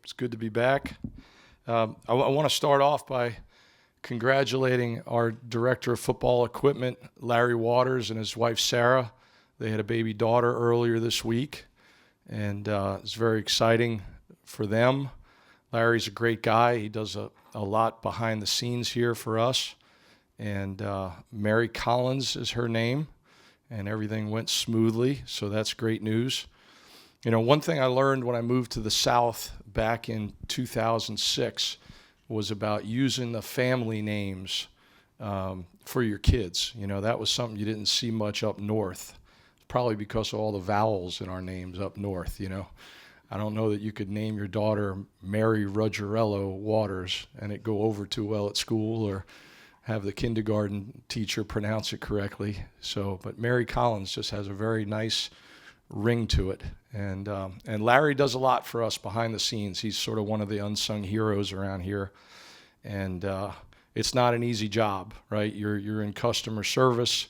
It's good to be back. I want to start off by congratulating our director of football equipment, Larry Waters, and his wife, Sarah. They had a baby daughter earlier this week, and it's very exciting for them. Larry's a great guy. He does a lot behind the scenes here for us. And Mary Collins is her name, and everything went smoothly, so that's great news. You know, one thing I learned when I moved to the South back in 2006 was about using the family names for your kids. You know, that was something you didn't see much up north, probably because of all the vowels in our names up north, you know. I don't know that you could name your daughter Mary Ruggiero Waters and it go over too well at school, or have the kindergarten teacher pronounce it correctly. So, but Mary Collins just has a very nice ring to it. And Larry does a lot for us behind the scenes. He's sort of one of the unsung heroes around here. And it's not an easy job, right? You're in customer service,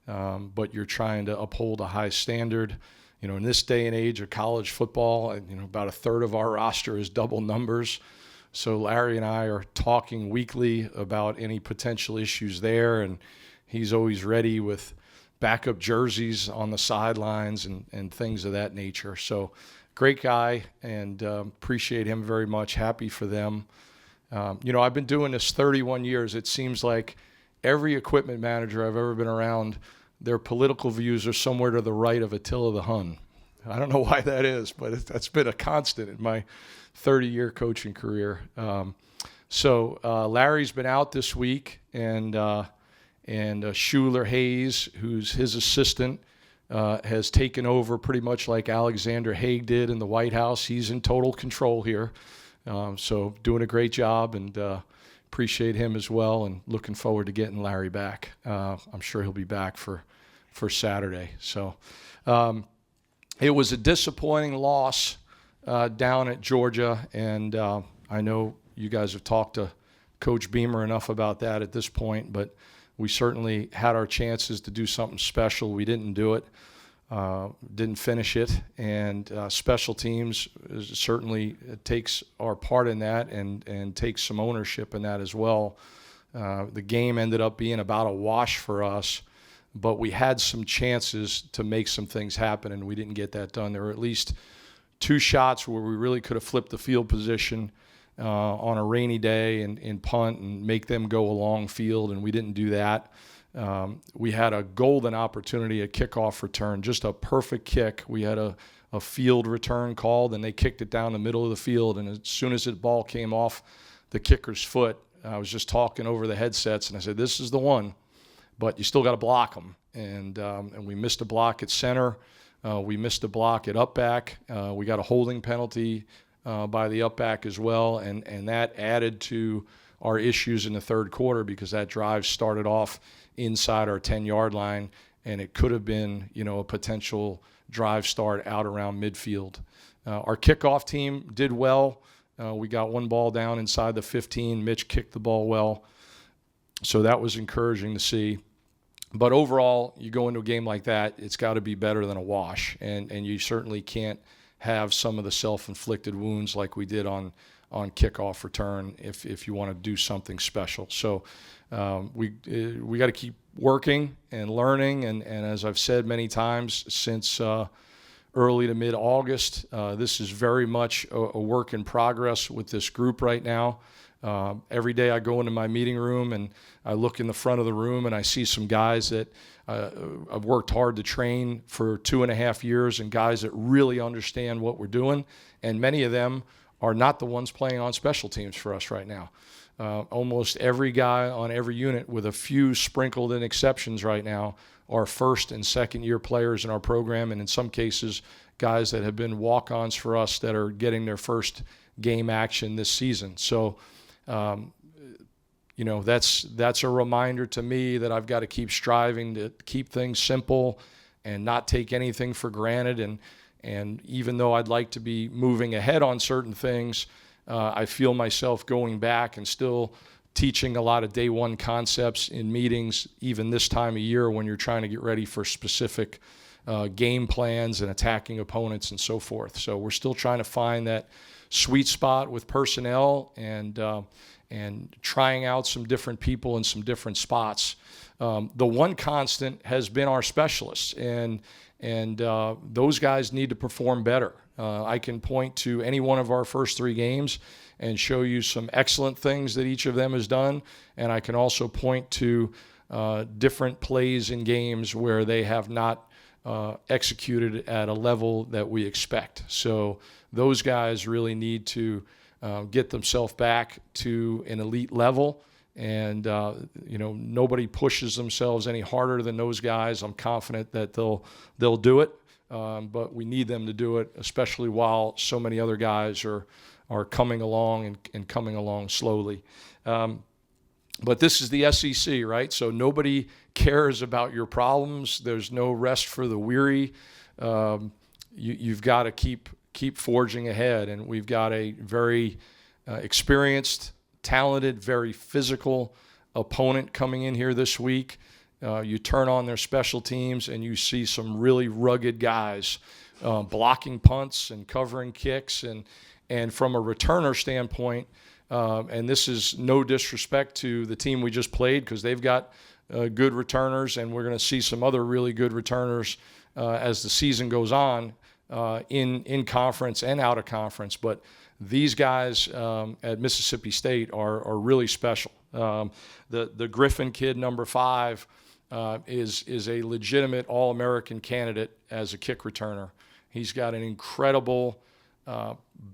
but you're trying to uphold a high standard. You know, in this day and age of college football, you know, about a third of our roster is double numbers. So Larry and I are talking weekly about any potential issues there, and he's always ready with backup jerseys on the sidelines and things of that nature. So great guy, and appreciate him very much. Happy for them. You know, I've been doing this 31 years. It seems like every equipment manager I've ever been around, their political views are somewhere to the right of Attila the Hun. I don't know why that is, but that's been a constant in my 30-year coaching career. So Larry's been out this week, and Schuler Hayes, who's his assistant, has taken over pretty much like Alexander Haig did in the White House. He's in total control here. So doing a great job, and appreciate him as well, and looking forward to getting Larry back. I'm sure he'll be back for Saturday. So it was a disappointing loss down at Georgia, and I know you guys have talked to Coach Beamer enough about that at this point, but we certainly had our chances to do something special. We didn't do it, didn't finish it, and special teams certainly takes our part in that and takes some ownership in that as well. The game ended up being about a wash for us, but we had some chances to make some things happen, and we didn't get that done. There were at least two shots where we really could have flipped the field position on a rainy day and punt and make them go a long field, and we didn't do that. We had a golden opportunity, a kickoff return, just a perfect kick. We had a field return called, and they kicked it down the middle of the field, and as soon as the ball came off the kicker's foot, I was just talking over the headsets, and I said, this is the one, but you still got to block them. And we missed a block at center. We missed a block at up back. We got a holding penalty by the up back as well, and that added to our issues in the third quarter, because that drive started off inside our 10-yard line, and it could have been, you know, a potential drive start out around midfield. Our kickoff team did well. We got one ball down inside the 15. Mitch kicked the ball well, so that was encouraging to see. But overall, you go into a game like that, it's got to be better than a wash, and you certainly can't have some of the self-inflicted wounds like we did on kickoff return if you want to do something special. So we got to keep working and learning, and as I've said many times since early to mid-August, this is very much a work in progress with this group right now. Every day I go into my meeting room and I look in the front of the room and I see some guys that I've worked hard to train for 2.5 years, and guys that really understand what we're doing, and many of them are not the ones playing on special teams for us right now. Almost every guy on every unit, with a few sprinkled in exceptions right now, are first and second year players in our program, and in some cases guys that have been walk-ons for us that are getting their first game action this season. So you know, that's a reminder to me that I've got to keep striving to keep things simple and not take anything for granted. And even though I'd like to be moving ahead on certain things, I feel myself going back and still teaching a lot of day one concepts in meetings, even this time of year when you're trying to get ready for specific game plans and attacking opponents and so forth. So we're still trying to find that sweet spot with personnel and trying out some different people in some different spots. The one constant has been our specialists, and those guys need to perform better. I can point to any one of our first 3 games and show you some excellent things that each of them has done, and I can also point to different plays in games where they have not executed at a level that we expect. So those guys really need to get themselves back to an elite level. And, nobody pushes themselves any harder than those guys. I'm confident that they'll do it, but we need them to do it, especially while so many other guys are coming along and coming along slowly. But this is the SEC, right? So nobody cares about your problems. There's no rest for the weary. You've got to keep forging ahead, and we've got a very experienced, talented, very physical opponent coming in here this week. You turn on their special teams and you see some really rugged guys blocking punts and covering kicks. And from a returner standpoint, and this is no disrespect to the team we just played, because they've got good returners, and we're going to see some other really good returners as the season goes on in conference and out of conference. But these guys at Mississippi State are really special. The Griffin kid, number 5, is a legitimate All-American candidate as a kick returner. He's got an incredible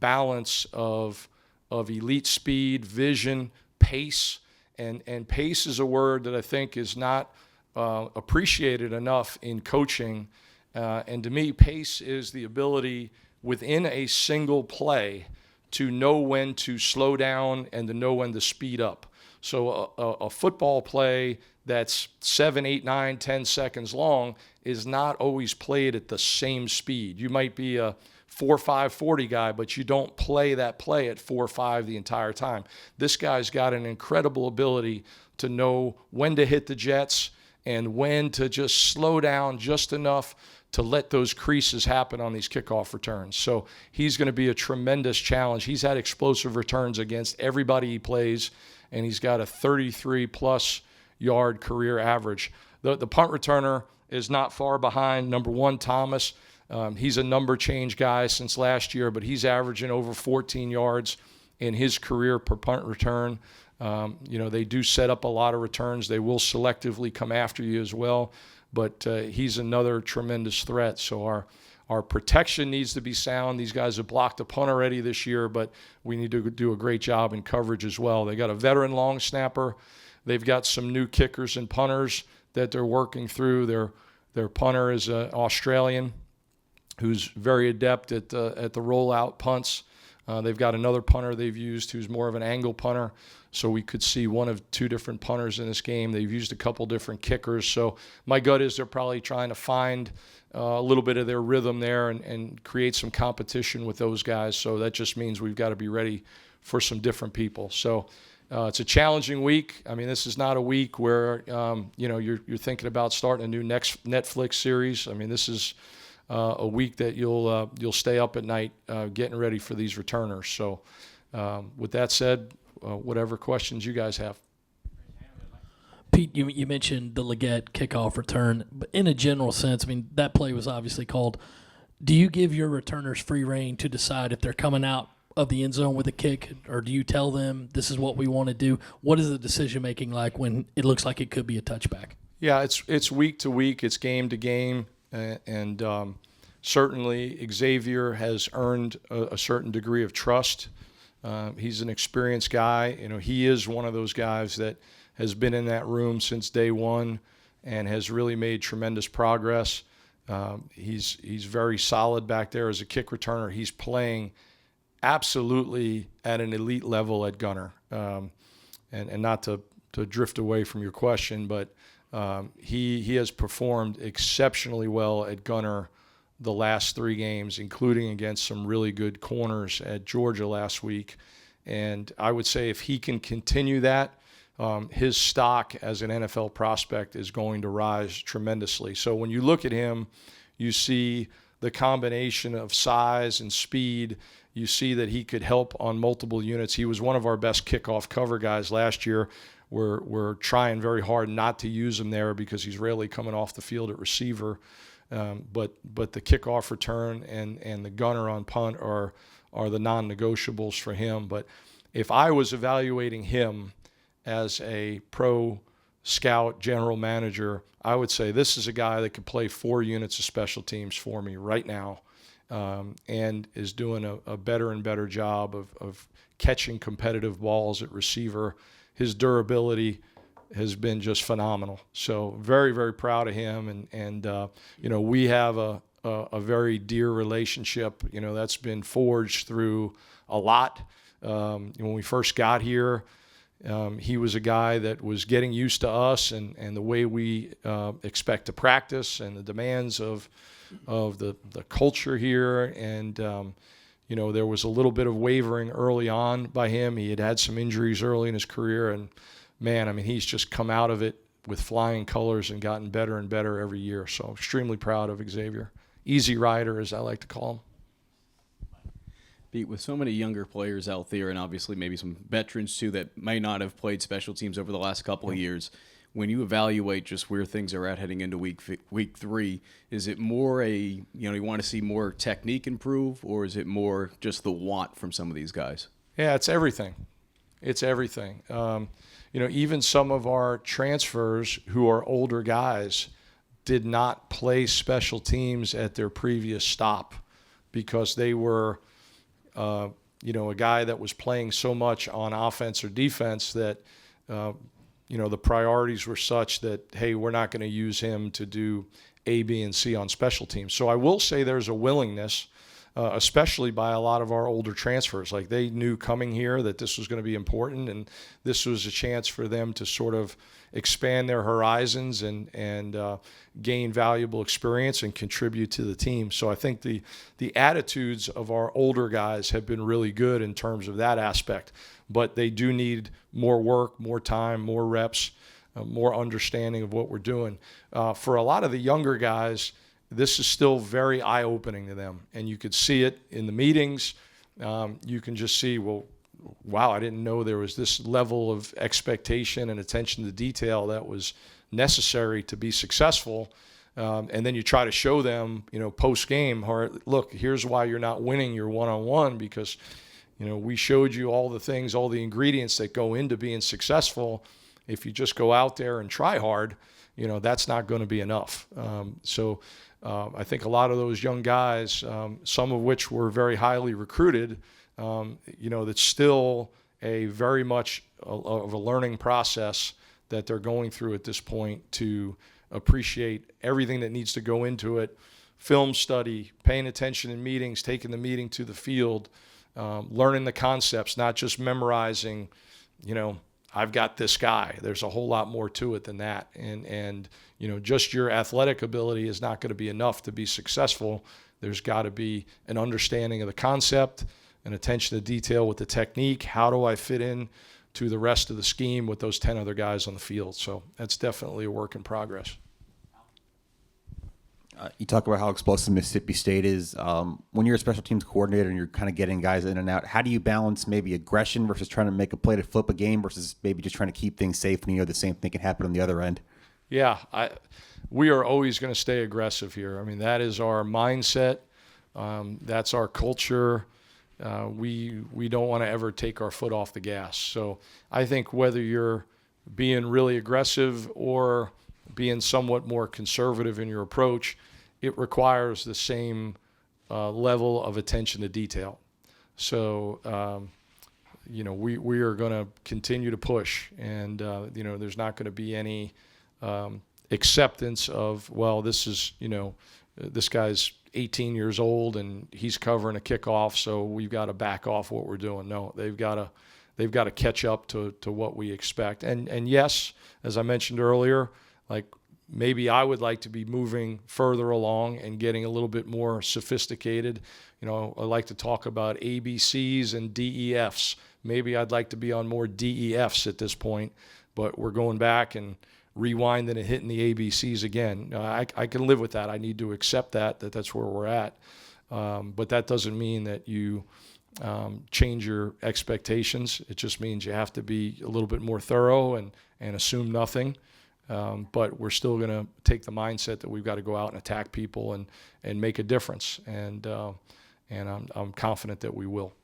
balance of elite speed, vision, pace, and pace is a word that I think is not appreciated enough in coaching. And to me, pace is the ability within a single play to know when to slow down and to know when to speed up. So a football play that's 7, 8, 9, 10 seconds long is not always played at the same speed. You might be a 4.5 40 guy, but you don't play that play at 4.5 the entire time. This guy's got an incredible ability to know when to hit the jets and when to just slow down just enough to let those creases happen on these kickoff returns. So he's going to be a tremendous challenge. He's had explosive returns against everybody he plays, and he's got a 33-plus yard career average. The punt returner is not far behind. Number 1, Thomas. He's a number change guy since last year, but he's averaging over 14 yards in his career per punt return. They do set up a lot of returns. They will selectively come after you as well, but he's another tremendous threat. So our protection needs to be sound. These guys have blocked a punt already this year, but we need to do a great job in coverage as well. They got a veteran long snapper. They've got some new kickers and punters that they're working through. Their punter is an Australian who's very adept at the rollout punts. They've got another punter they've used who's more of an angle punter. So we could see one of 2 different punters in this game. They've used a couple different kickers. So my gut is they're probably trying to find a little bit of their rhythm there and create some competition with those guys. So that just means we've got to be ready for some different people. So it's a challenging week. I mean, this is not a week where you're thinking about starting a new next Netflix series. I mean, this is a week that you'll stay up at night getting ready for these returners. So with that said, whatever questions you guys have. Pete, you mentioned the Leggett kickoff return, but in a general sense, I mean, that play was obviously called. Do you give your returners free rein to decide if they're coming out of the end zone with a kick, or do you tell them this is what we want to do? What is the decision-making like when it looks like it could be a touchback? Yeah, it's week to week. It's game to game. And certainly Xavier has earned a certain degree of trust. He's an experienced guy. He is one of those guys that has been in that room since day one and has really made tremendous progress. He's very solid back there as a kick returner. He's playing absolutely at an elite level at gunner. And not to drift away from your question, but he has performed exceptionally well at gunner the last 3 games, including against some really good corners at Georgia last week. And I would say if he can continue that, his stock as an NFL prospect is going to rise tremendously. So when you look at him, You see the combination of size and speed. You see that he could help on multiple units. He was one of our best kickoff cover guys last year. We're trying very hard not to use him there because he's rarely coming off the field at receiver. But the kickoff return and the gunner on punt are the non-negotiables for him. But if I was evaluating him as a pro scout general manager, I would say this is a guy that could play 4 units of special teams for me right now, and is doing a better and better job of catching competitive balls at receiver. His durability has been just phenomenal. So very, very proud of him. And we have a very dear relationship, that's been forged through a lot. When we first got here, he was a guy that was getting used to us and the way we expect to practice and the demands of the culture here. And, there was a little bit of wavering early on by him. He had some injuries early in his career. And, man, he's just come out of it with flying colors and gotten better and better every year. So extremely proud of Xavier. Easy rider, as I like to call him. Pete, with so many younger players out there and obviously maybe some veterans too that may not have played special teams over the last couple of years, when you evaluate just where things are at heading into week 3, is it more you want to see more technique improve, or is it more just the want from some of these guys? Yeah, it's everything. It's everything. Even some of our transfers who are older guys did not play special teams at their previous stop because they were a guy that was playing so much on offense or defense that, the priorities were such that, hey, we're not going to use him to do A, B, and C on special teams. So I will say there's a willingness, especially by a lot of our older transfers. Like, they knew coming here that this was going to be important, and this was a chance for them to sort of expand their horizons and gain valuable experience and contribute to the team. So I think the attitudes of our older guys have been really good in terms of that aspect. But they do need more work, more time, more reps, more understanding of what we're doing. For a lot of the younger guys, this is still very eye-opening to them. And you could see it in the meetings. You can just see, well, wow, I didn't know there was this level of expectation and attention to detail that was necessary to be successful. And then you try to show them, post-game, look, here's why you're not winning your one-on-one, because, we showed you all the things, all the ingredients that go into being successful. If you just go out there and try hard, that's not going to be enough. I think a lot of those young guys, some of which were very highly recruited, that's still a very much of a learning process that they're going through at this point to appreciate everything that needs to go into it. Film study, paying attention in meetings, taking the meeting to the field, learning the concepts, not just memorizing, I've got this guy. There's a whole lot more to it than that. And just your athletic ability is not going to be enough to be successful. There's got to be an understanding of the concept, an attention to detail with the technique. How do I fit in to the rest of the scheme with those 10 other guys on the field? So that's definitely a work in progress. You talk about how explosive Mississippi State is. When you're a special teams coordinator and you're kind of getting guys in and out, how do you balance maybe aggression versus trying to make a play to flip a game versus maybe just trying to keep things safe when the same thing can happen on the other end? Yeah, we are always going to stay aggressive here. That is our mindset. That's our culture. We don't want to ever take our foot off the gas. So I think whether you're being really aggressive or being somewhat more conservative in your approach, it requires the same level of attention to detail. So, we are going to continue to push, and, there's not going to be any acceptance of, well, this is, this guy's 18 years old and he's covering a kickoff, so we've got to back off what we're doing. No, they've got to catch up to what we expect. And yes, as I mentioned earlier, like, maybe I would like to be moving further along and getting a little bit more sophisticated. I like to talk about ABCs and DEFs. Maybe I'd like to be on more DEFs at this point, but we're going back and rewinding and hitting the ABCs again. I can live with that. I need to accept that's where we're at. But that doesn't mean that you change your expectations. It just means you have to be a little bit more thorough and assume nothing. But we're still going to take the mindset that we've got to go out and attack people and make a difference. And I'm confident that we will.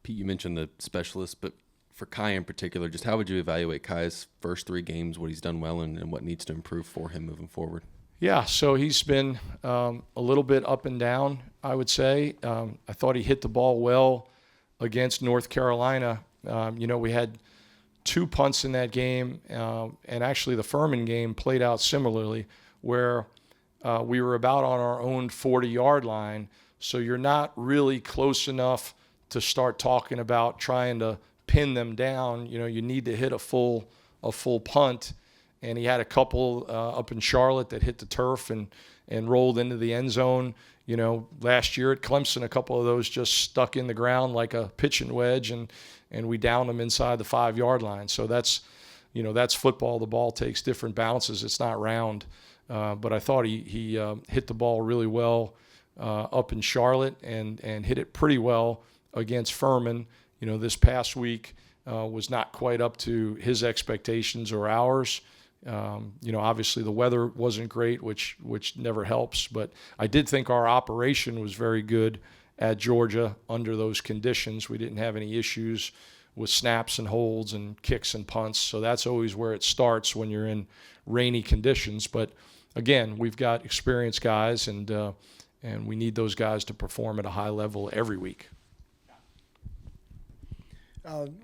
Pete, you mentioned the specialists, but for Kai in particular, just how would you evaluate Kai's first 3 games, what he's done well and what needs to improve for him moving forward? Yeah, so he's been a little bit up and down, I would say. I thought he hit the ball well against North Carolina. We had 2 punts in that game, and actually the Furman game played out similarly, where we were about on our own 40-yard line, so you're not really close enough to start talking about trying to pin them down. You need to hit a full punt. And he had a couple up in Charlotte that hit the turf and rolled into the end zone. Last year at Clemson, a couple of those just stuck in the ground like a pitching wedge, and we downed them inside the 5-yard line. So that's football. The ball takes different bounces. It's not round. But I thought he hit the ball really well up in Charlotte and hit it pretty well against Furman. This past week was not quite up to his expectations or ours. Obviously the weather wasn't great, which never helps, but I did think our operation was very good at Georgia under those conditions. We didn't have any issues with snaps and holds and kicks and punts, so that's always where it starts when you're in rainy conditions. But again, we've got experienced guys, and we need those guys to perform at a high level every week.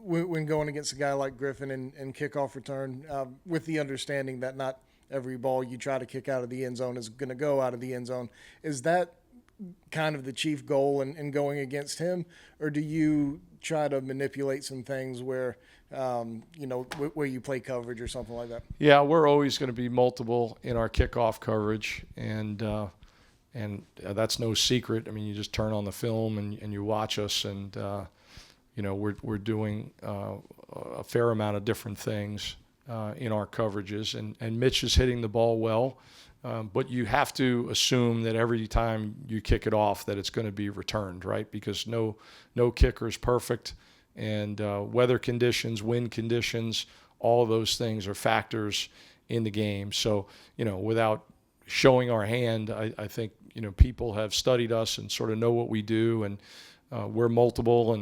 When going against a guy like Griffin and kickoff return, with the understanding that not every ball you try to kick out of the end zone is going to go out of the end zone, is that kind of the chief goal in going against him? Or do you try to manipulate some things where you play coverage or something like that? Yeah, we're always going to be multiple in our kickoff coverage, and that's no secret. I mean, you just turn on the film and you watch us, and we're doing a fair amount of different things in our coverages, and Mitch is hitting the ball well, but you have to assume that every time you kick it off that it's going to be returned, right? Because no kicker is perfect, and weather conditions, wind conditions, all of those things are factors in the game. So, without showing our hand, I think, people have studied us and sort of know what we do, and we're multiple,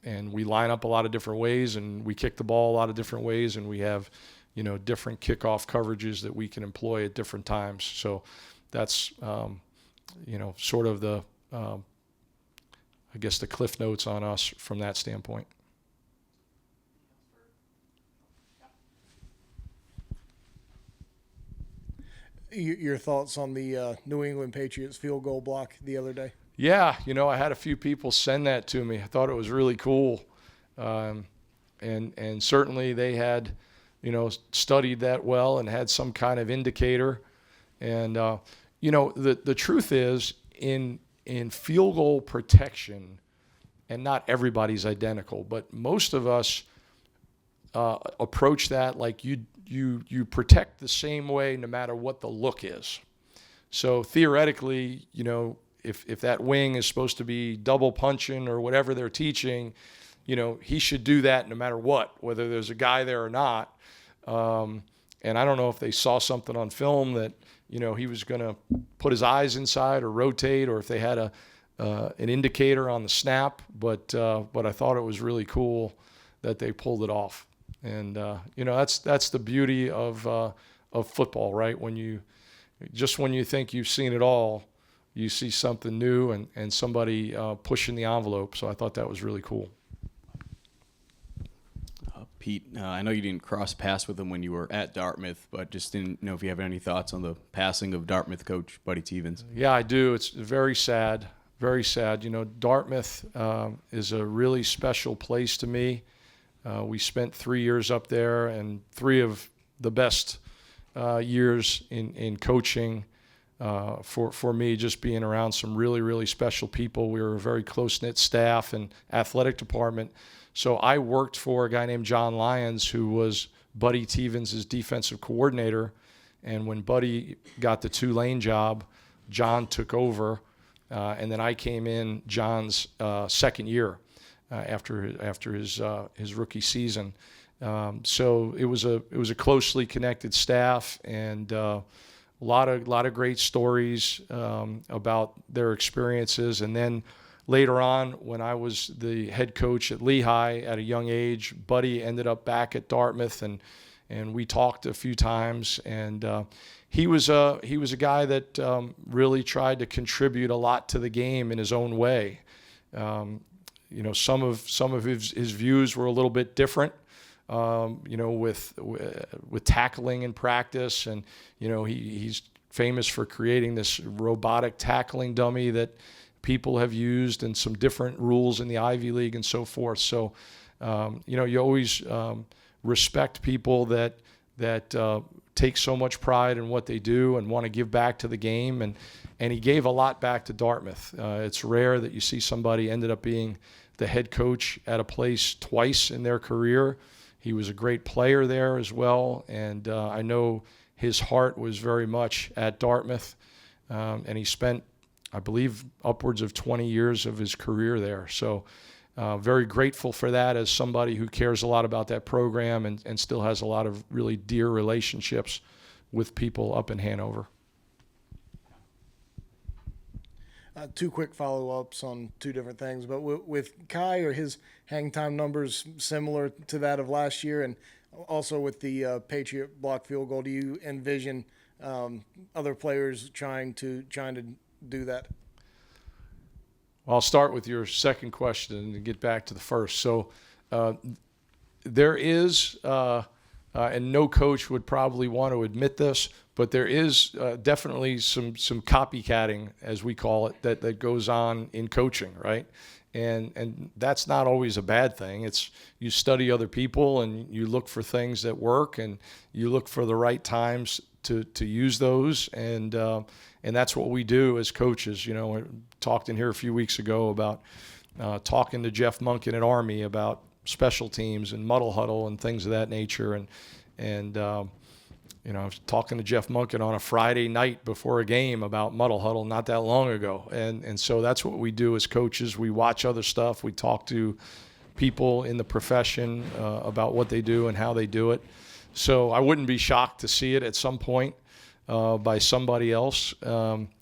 and we line up a lot of different ways, and we kick the ball a lot of different ways, and we have, different kickoff coverages that we can employ at different times. So that's, sort of the, I guess, the cliff notes on us from that standpoint. Your thoughts on the New England Patriots field goal block the other day? Yeah, I had a few people send that to me. I thought it was really cool. And certainly they had, studied that well and had some kind of indicator. And, the truth is in field goal protection, and not everybody's identical, but most of us approach that like you protect the same way no matter what the look is. So theoretically, if that wing is supposed to be double punching or whatever they're teaching, he should do that no matter what, whether there's a guy there or not. And I don't know if they saw something on film that, he was going to put his eyes inside or rotate, or if they had an indicator on the snap. But I thought it was really cool that they pulled it off. And, that's the beauty of football, right? When you think you've seen it all, you see something new and somebody pushing the envelope. So I thought that was really cool. Pete, I know you didn't cross paths with him when you were at Dartmouth, but just didn't know if you have any thoughts on the passing of Dartmouth coach Buddy Tevens. Yeah, I do. It's very sad, very sad. Dartmouth is a really special place to me. We spent 3 years up there, and 3 of the best years in coaching. For me, just being around some really, really special people. We were a very close-knit staff and athletic department. So I worked for a guy named John Lyons, who was Buddy Tevens is defensive coordinator. And when Buddy got the Tulane job, John took over. And then I came in John's second year after his rookie season. So it was a closely connected staff, and a lot of great stories about their experiences. And then later on, when I was the head coach at Lehigh at a young age, Buddy ended up back at Dartmouth, and we talked a few times. And he was a guy that really tried to contribute a lot to the game in his own way. Some of his views were a little bit different. With tackling in practice, and he's famous for creating this robotic tackling dummy that people have used, and some different rules in the Ivy League and so forth. So, you always respect people that take so much pride in what they do and want to give back to the game, and he gave a lot back to Dartmouth. It's rare that you see somebody ended up being the head coach at a place twice in their career. He was a great player there as well, and I know his heart was very much at Dartmouth, and he spent, I believe, upwards of 20 years of his career there. So very grateful for that as somebody who cares a lot about that program and still has a lot of really dear relationships with people up in Hanover. Two quick follow-ups on two different things, but with Kai, are his hang time numbers similar to that of last year? And also with the Patriot block field goal, do you envision other players trying to do that? Well, I'll start with your second question and get back to the first. So there is, and no coach would probably want to admit this, but there is definitely some copycatting, as we call it, that goes on in coaching, right? And that's not always a bad thing. It's you study other people and you look for things that work, and you look for the right times to use those, and that's what we do as coaches. I talked in here a few weeks ago about talking to Jeff Munkin at Army about special teams and muddle huddle and things of that nature, and I was talking to Jeff Munkin on a Friday night before a game about muddle huddle not that long ago. And so that's what we do as coaches. We watch other stuff. We talk to people in the profession about what they do and how they do it. So I wouldn't be shocked to see it at some point by somebody else.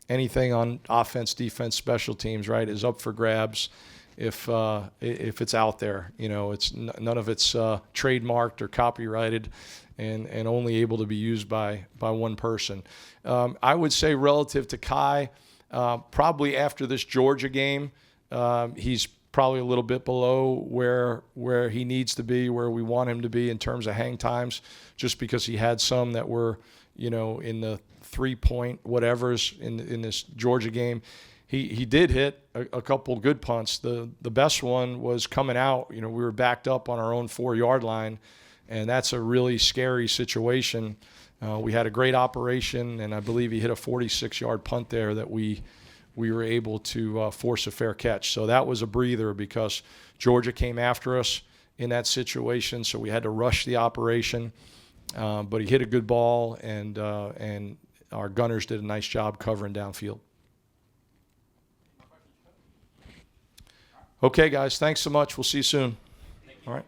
Anything on offense, defense, special teams, right, is up for grabs if it's out there. It's none of it's trademarked or copyrighted, and only able to be used by one person. I would say relative to Kai, probably after this Georgia game, he's probably a little bit below where he needs to be, where we want him to be in terms of hang times, just because he had some that were, in the 3-point whatevers in this Georgia game. He did hit a couple good punts. The best one was coming out. We were backed up on our own 4-yard line, and that's a really scary situation. We had a great operation, and I believe he hit a 46-yard punt there that we were able to force a fair catch. So that was a breather because Georgia came after us in that situation, so we had to rush the operation. But he hit a good ball, and our gunners did a nice job covering downfield. Okay, guys, thanks so much. We'll see you soon. All right.